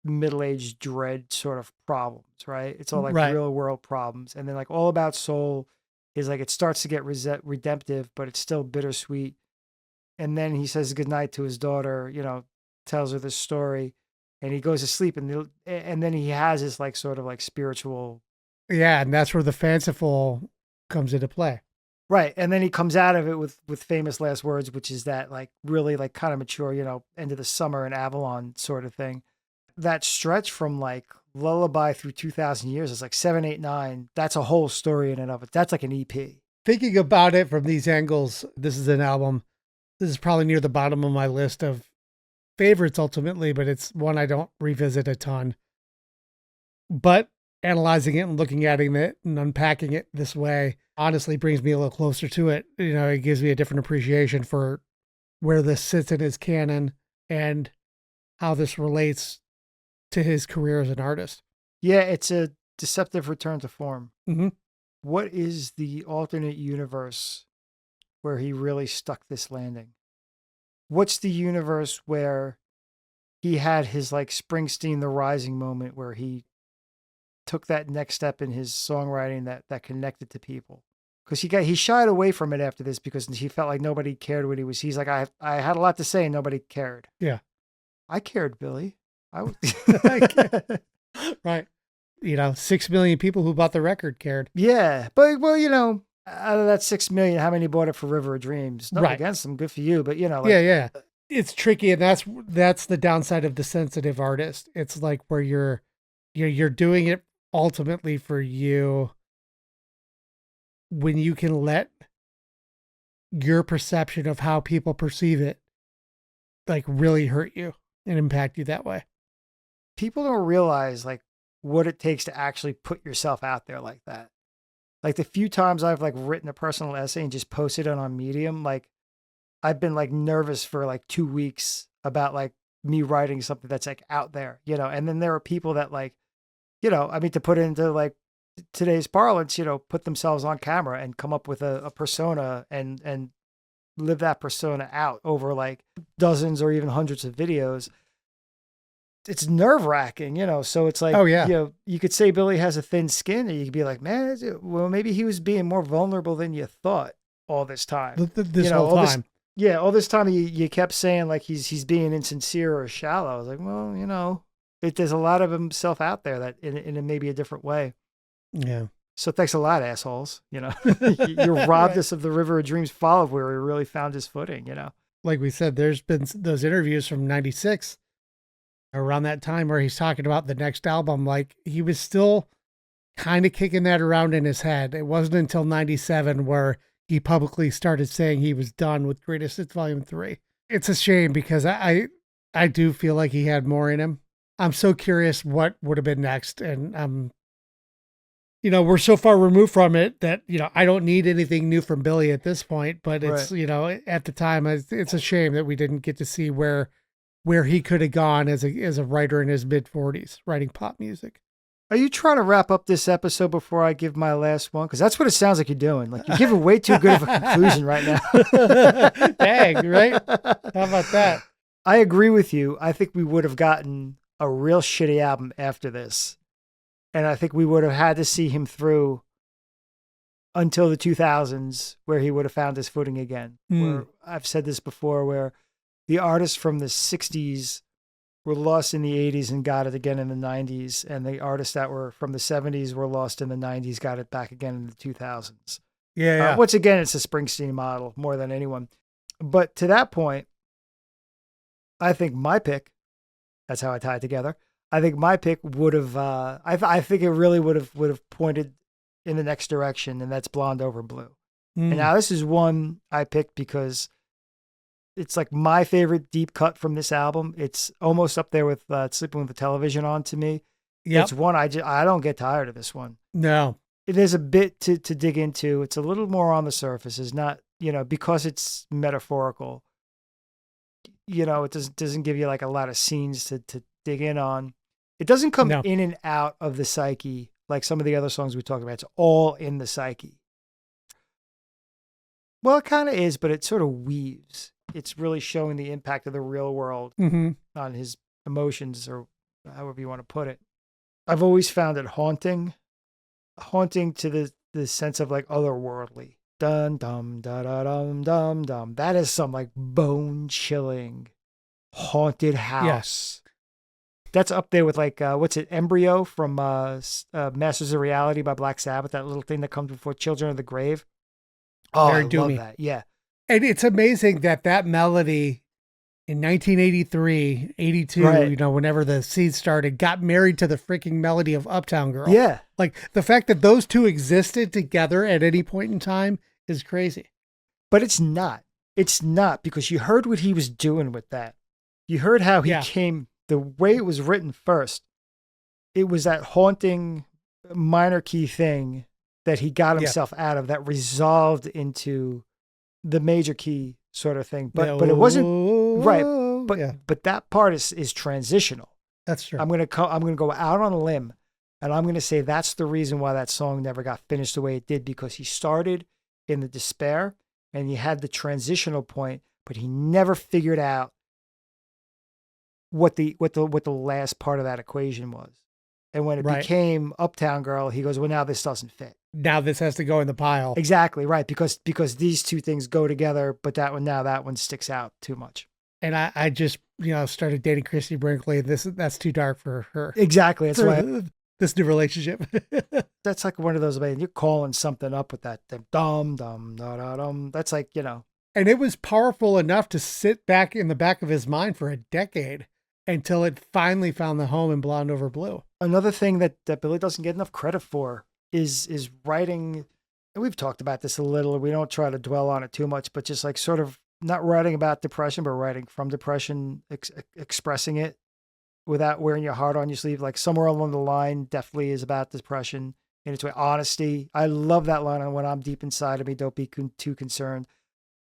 Speaker 8: middle-aged dread sort of problems, right? It's all like real world problems. And then like All About Soul is like, it starts to get redemptive, but it's still bittersweet. And then he says goodnight to his daughter, tells her this story, and he goes to sleep, and then he has this like sort of like spiritual.
Speaker 7: Yeah. And that's where the fanciful comes into play.
Speaker 8: Right. And then he comes out of it with famous last words, which is that like really like kind of mature, end of the summer in Avalon sort of thing. That stretch from like Lullaby through 2000 years is like 7, 8, 9. That's a whole story in and of it. That's like an EP.
Speaker 7: Thinking about it from these angles, this is an album. This is probably near the bottom of my list of favorites ultimately, but it's one I don't revisit a ton. But analyzing it and looking at it and unpacking it this way honestly brings me a little closer to it. It gives me a different appreciation for where this sits in his canon and how this relates to his career as an artist.
Speaker 8: Yeah, it's a deceptive return to form.
Speaker 7: Mm-hmm.
Speaker 8: What is the alternate universe where he really stuck this landing? What's the universe where he had his like Springsteen The Rising moment where he took that next step in his songwriting that connected to people? Because he shied away from it after this because he felt like nobody cared what he was. He's like, I had a lot to say and nobody cared.
Speaker 7: Yeah.
Speaker 8: I cared, Billy.
Speaker 7: Right. 6 million people who bought the record cared.
Speaker 8: Yeah. But, well, out of that 6 million, how many bought it for River of Dreams? Nothing against them. Good for you. But,
Speaker 7: yeah. It's tricky. And that's the downside of the sensitive artist. It's like where you're doing it ultimately for you when you can let your perception of how people perceive it like really hurt you and impact you that way.
Speaker 8: People don't realize like what it takes to actually put yourself out there like that. Like the few times I've like written a personal essay and just posted it on Medium, like I've been like nervous for like 2 weeks about like me writing something that's like out there, and then there are people that like, to put it into like today's parlance, put themselves on camera and come up with a persona and live that persona out over like dozens or even hundreds of videos. It's nerve wracking, so it's like, you could say Billy has a thin skin, and you could be like, man, well, maybe he was being more vulnerable than you thought all this time.
Speaker 7: This whole time.
Speaker 8: All this time you kept saying like he's being insincere or shallow. I was like, well, there's a lot of himself out there that in maybe a different way.
Speaker 7: Yeah.
Speaker 8: So thanks a lot, assholes. You robbed us of the River of Dreams follow where he really found his footing,
Speaker 7: Like we said, there's been those interviews from 96 around that time where he's talking about the next album. Like he was still kind of kicking that around in his head. It wasn't until 97 where he publicly started saying he was done with Greatest Hits Volume 3. It's a shame because I do feel like he had more in him. I'm so curious what would have been next. And we're so far removed from it that, I don't need anything new from Billy at this point, but it's, at the time, it's a shame that we didn't get to see where he could have gone as a writer in his mid-40s, writing pop music.
Speaker 8: Are you trying to wrap up this episode before I give my last one? Because that's what it sounds like you're doing. Like you're giving way too good of a conclusion right now.
Speaker 7: Dang, right? How about that?
Speaker 8: I agree with you. I think we would have gotten a real shitty album after this. And I think we would have had to see him through until the 2000s where he would have found his footing again. Where I've said this before, where the artists from the 60s were lost in the 80s and got it again in the 90s. And the artists that were from the 70s were lost in the 90s, got it back again in the 2000s.
Speaker 7: Yeah.
Speaker 8: Once again, it's a Springsteen model more than anyone. But to that point, I think my pick, that's how I tie it together. I think my pick would have, I think it really would have pointed in the next direction, and that's Blonde Over Blue. And now this is one I picked because it's like my favorite deep cut from this album. It's almost up there with Sleeping with the Television On to me. Yep. It's one I don't get tired of this one.
Speaker 7: No.
Speaker 8: There's a bit to dig into. It's a little more on the surface. It's not because it's metaphorical, it doesn't give you like a lot of scenes to dig in on. It doesn't come
Speaker 7: No.
Speaker 8: in and out of the psyche like some of the other songs we talked about. It's all in the psyche. Well, it kind of is, but it sort of weaves. It's really showing the impact of the real world on his emotions, or however you want to put it. I've always found it haunting to the sense of like otherworldly. Dun dum da da dum dum dum. That is some like bone chilling haunted house.
Speaker 7: Yes.
Speaker 8: That's up there with like what's it, Embryo from Masters of Reality by Black Sabbath. That little thing that comes before Children of the Grave. Oh,
Speaker 7: Very
Speaker 8: I
Speaker 7: doomy.
Speaker 8: love that. Yeah.
Speaker 7: And it's amazing that melody in 1983, 82,
Speaker 8: Right.
Speaker 7: whenever the seed started, got married to the freaking melody of Uptown Girl.
Speaker 8: Yeah.
Speaker 7: Like the fact that those two existed together at any point in time is crazy.
Speaker 8: But it's not. It's not, because you heard what he was doing with that. You heard how he
Speaker 7: Yeah.
Speaker 8: came, the way it was written first. It was that haunting minor key thing that he got himself out of that resolved into the major key sort of thing. But it wasn't right. But
Speaker 7: yeah,
Speaker 8: but that part is transitional.
Speaker 7: that's true.
Speaker 8: I'm gonna go out on a limb, and I'm gonna say that's the reason why that song never got finished the way it did, because he started in the despair and he had the transitional point, but he never figured out what the last part of that equation was. And when it
Speaker 7: Right.
Speaker 8: became Uptown Girl, he goes, well, now this doesn't fit.
Speaker 7: Now this has to go in the pile.
Speaker 8: Exactly right, because these two things go together, but that one sticks out too much.
Speaker 7: And I just, started dating Christy Brinkley. That's too dark for her.
Speaker 8: Exactly, that's
Speaker 7: For
Speaker 8: why
Speaker 7: this new relationship.
Speaker 8: that's like one of those, man, you're calling something up with that thing. Dum dum da da dum. That's like,
Speaker 7: And it was powerful enough to sit back in the back of his mind for a decade until it finally found the home in Blonde Over Blue.
Speaker 8: Another thing that Billy doesn't get enough credit for is writing, and we've talked about this a little, we don't try to dwell on it too much, but just like sort of not writing about depression, but writing from depression, expressing it without wearing your heart on your sleeve. Like Somewhere Along the Line definitely is about depression in its way. Honesty. I love that line on When I'm Deep Inside of Me, Don't Be Too Concerned.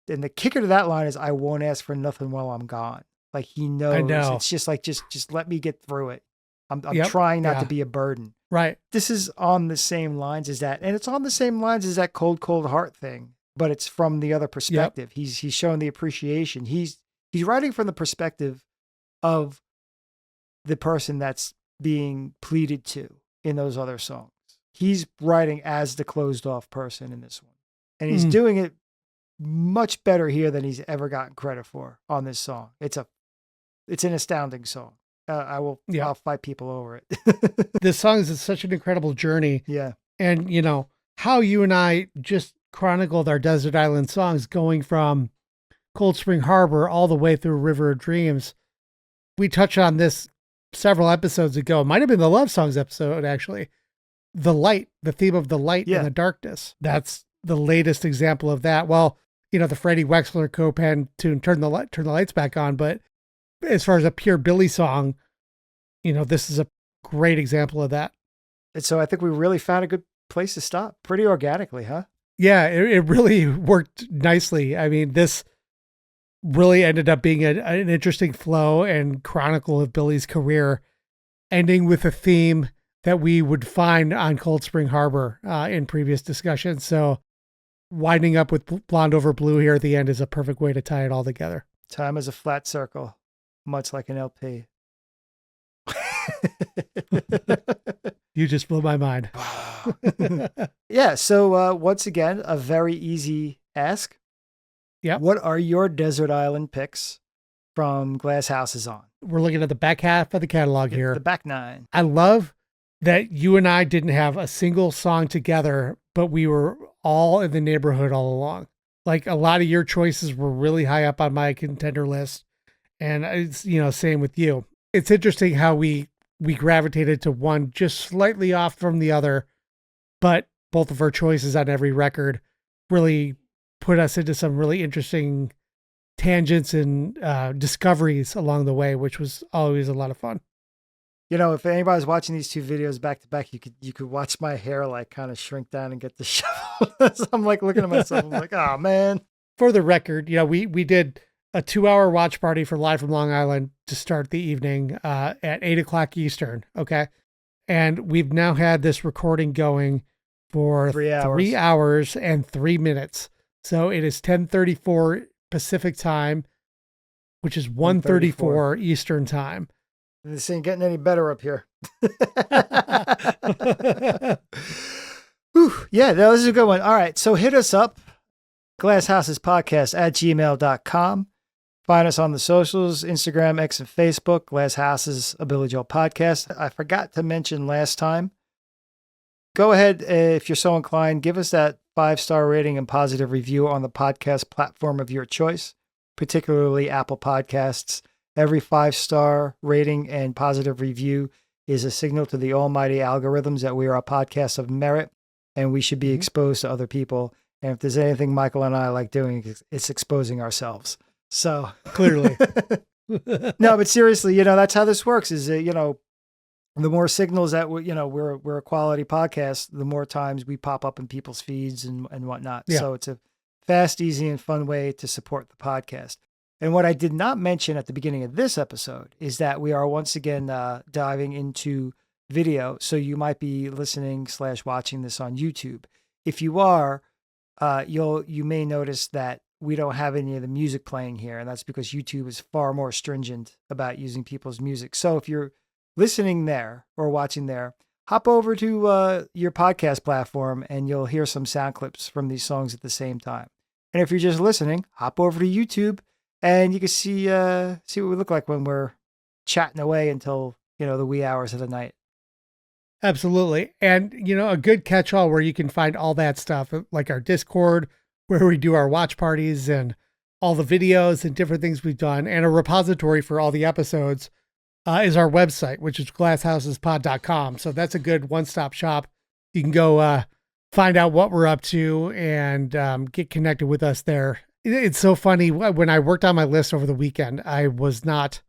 Speaker 8: And the kicker to that line is, I won't ask for nothing while I'm gone. Like he knows.
Speaker 7: I know.
Speaker 8: It's just like, just let me get through it. I'm
Speaker 7: Yep.
Speaker 8: trying not
Speaker 7: Yeah.
Speaker 8: to be a burden.
Speaker 7: Right.
Speaker 8: This is on the same lines as that. And it's on the same lines as that Cold, Cold Heart thing, but it's from the other perspective. He's showing the appreciation. He's writing from the perspective of the person that's being pleaded to in those other songs. He's writing as the closed off person in this one. And he's doing it much better here than he's ever gotten credit for on this song. It's an astounding song. I'll fight people over it.
Speaker 7: This song is such an incredible journey.
Speaker 8: Yeah.
Speaker 7: And, how you and I just chronicled our Desert Island songs going from Cold Spring Harbor all the way through River of Dreams. We touched on this several episodes ago. It might have been the Love Songs episode, actually. The light, the theme of the light and the darkness. That's the latest example of that. Well, the Freddie Wexler co-pen tune, Turn the Lights Back On. But as far as a pure Billy song, this is a great example of that.
Speaker 8: And so I think we really found a good place to stop pretty organically, huh?
Speaker 7: Yeah, it really worked nicely. I mean, this really ended up being an interesting flow and chronicle of Billy's career, ending with a theme that we would find on Cold Spring Harbor in previous discussions. So winding up with Blonde Over Blue here at the end is a perfect way to tie it all together.
Speaker 8: Time is a flat circle, much like an LP.
Speaker 7: You just blew my mind.
Speaker 8: Yeah. So once again, a very easy ask.
Speaker 7: Yep.
Speaker 8: What are your desert island picks from Glass Houses On?
Speaker 7: We're looking at the back half of the catalog here.
Speaker 8: The back nine.
Speaker 7: I love that you and I didn't have a single song together, but we were all in the neighborhood all along. Like a lot of your choices were really high up on my contender list. And it's, same with you. It's interesting how we gravitated to one just slightly off from the other, but both of our choices on every record really put us into some really interesting tangents and discoveries along the way, which was always a lot of fun.
Speaker 8: If anybody's watching these two videos back to back, you could watch my hair like kind of shrink down and get disheveled. So I'm like looking at myself, I'm like, oh man.
Speaker 7: for the record, we did a 2-hour watch party for Live from Long Island to start the evening at 8:00 Eastern. Okay. And we've now had this recording going for 3 hours and 3 minutes. So it is 10:34 Pacific time, which is 1:34 Eastern time.
Speaker 8: This ain't getting any better up here. Whew, yeah, that was a good one. All right. So hit us up, glasshousespodcast@gmail.com. Find us on the socials, Instagram, X, and Facebook, Glass Houses, a Billy Joel podcast. I forgot to mention last time. Go ahead, if you're so inclined, give us that 5-star rating and positive review on the podcast platform of your choice, particularly Apple Podcasts. Every 5-star rating and positive review is a signal to the almighty algorithms that we are a podcast of merit and we should be exposed to other people. And if there's anything Michael and I like doing, it's exposing ourselves. So
Speaker 7: clearly.
Speaker 8: No, but seriously, that's how this works is, the more signals that we're a quality podcast, the more times we pop up in people's feeds and whatnot.
Speaker 7: Yeah.
Speaker 8: So it's a fast, easy, and fun way to support the podcast. And what I did not mention at the beginning of this episode is that we are once again diving into video. So you might be listening/watching this on YouTube. If you are, you may notice that we don't have any of the music playing here, and that's because YouTube is far more stringent about using people's music. So if you're listening there or watching there, hop over to your podcast platform and you'll hear some sound clips from these songs at the same time. And if you're just listening, hop over to YouTube and you can see what we look like when we're chatting away until, the wee hours of the night.
Speaker 7: Absolutely. And, a good catch-all where you can find all that stuff, like our Discord, where we do our watch parties and all the videos and different things we've done, and a repository for all the episodes is our website, which is glasshousespod.com. So that's a good one-stop shop. You can go find out what we're up to and get connected with us there. It's so funny. When I worked on my list over the weekend, I was not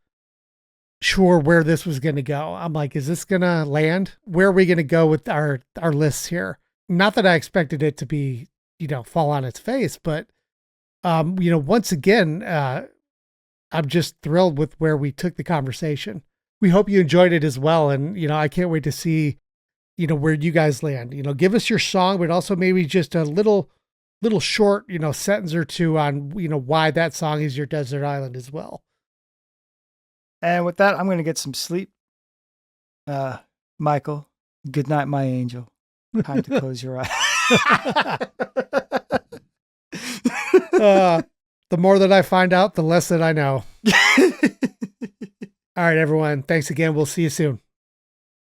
Speaker 7: sure where this was going to go. I'm like, is this going to land? Where are we going to go with our lists here? Not that I expected it to be, fall on its face, but, once again, I'm just thrilled with where we took the conversation. We hope you enjoyed it as well. And, I can't wait to see, where you guys land. Give us your song, but also maybe just a little short, sentence or two on, why that song is your desert island as well.
Speaker 8: And with that, I'm going to get some sleep. Michael, good night, my angel. Time to close your eyes.
Speaker 7: The more that I find out, the less that I know. All right, everyone. Thanks again. We'll see you soon.